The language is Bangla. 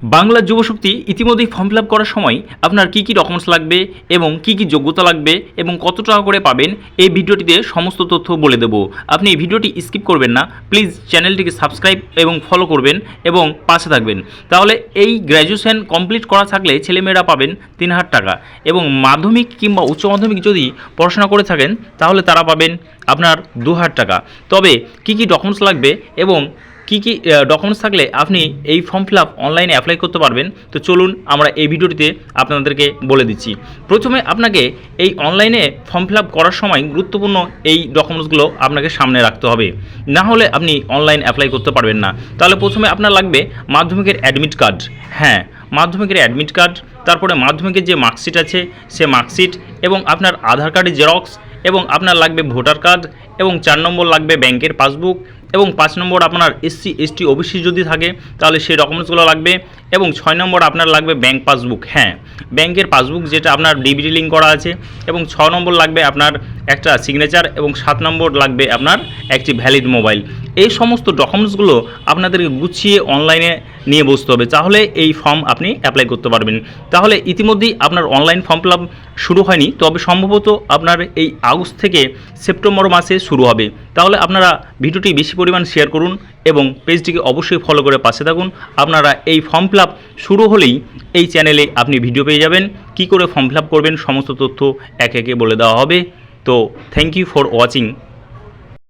বাংলা যুবশক্তি ইতিমধ্যেই ফর্ম ফিল আপ করার সময় আপনার কী কী ডকুমেন্টস লাগবে এবং কী কী যোগ্যতা লাগবে এবং কত টাকা করে পাবেন এই ভিডিওটিতে সমস্ত তথ্য বলে দেব। আপনি এই ভিডিওটি স্কিপ করবেন না, প্লিজ চ্যানেলটিকে সাবস্ক্রাইব এবং ফলো করবেন এবং পাশে থাকবেন। তাহলে এই গ্র্যাজুয়েশন কমপ্লিট করা থাকলে ছেলেমেয়েরা পাবেন ৩,০০০ টাকা এবং মাধ্যমিক কিংবা উচ্চ মাধ্যমিক যদি পড়াশোনা করে থাকেন তাহলে তারা পাবেন আপনার ২,০০০ টাকা। তবে কী কী ডকুমেন্টস লাগবে এবং কী কী ডকুমেন্টস থাকলে আপনি এই ফর্ম ফিল আপ অনলাইনে অ্যাপ্লাই করতে পারবেন, তো চলুন আমরা এই ভিডিওটিতে আপনাদেরকে বলে দিচ্ছি। প্রথমে আপনাকে এই অনলাইনে ফর্ম ফিল আপ করার সময় গুরুত্বপূর্ণ এই ডকুমেন্টসগুলো আপনাকে সামনে রাখতে হবে, না হলে আপনি অনলাইন অ্যাপ্লাই করতে পারবেন না। তাহলে প্রথমে আপনার লাগবে মাধ্যমিকের অ্যাডমিট কার্ড। হ্যাঁ, মাধ্যমিকের অ্যাডমিট কার্ড, তারপরে মাধ্যমিকের যে মার্কশিট আছে সে মার্কশিট এবং আপনার আধার কার্ডের জেরক্স এবং আপনার লাগবে ভোটার কার্ড এবং 4 নম্বর লাগবে ব্যাংকের পাসবুক এবং 5 নম্বর আপনার SC ST OBC যদি থাকে তাহলে সেই ডকুমেন্টসগুলো লাগবে এবং 6 নম্বর আপনার লাগবে ব্যাংক পাসবুক। হ্যাঁ, ব্যাংকের পাসবুক যেটা আপনার ডিবিটি লিঙ্ক করা আছে এবং 6 নম্বর লাগবে আপনার একটা সিগনেচার এবং 7 নম্বর লাগবে আপনার একটি ভ্যালিড মোবাইল। এই সমস্ত ডকুমেন্টসগুলো আপনাদেরকে গুছিয়ে অনলাইনে নিয়ে বসতে হবে, তাহলে এই ফর্ম আপনি অ্যাপ্লাই করতে পারবেন। তাহলে ইতিমধ্যেই আপনার অনলাইন ফর্ম ফিল আপ শুরু হয়নি, তবে সম্ভবত আপনার এই আগস্ট থেকে সেপ্টেম্বর মাসে শুরু হবে। তাহলে আপনারা ভিডিওটি বেশি পরিমাণ শেয়ার করুন এবং পেজটিকে অবশ্যই ফলো করে পাশে থাকুন। আপনারা এই ফর্ম ফিল আপ শুরু হলেই এই চ্যানেলে আপনি ভিডিও পেয়ে যাবেন, কি করে ফর্ম ফিল আপ করবেন সমস্ত তথ্য একে একে বলে দেওয়া হবে। তো থ্যাংক ইউ ফর ওয়াচিং।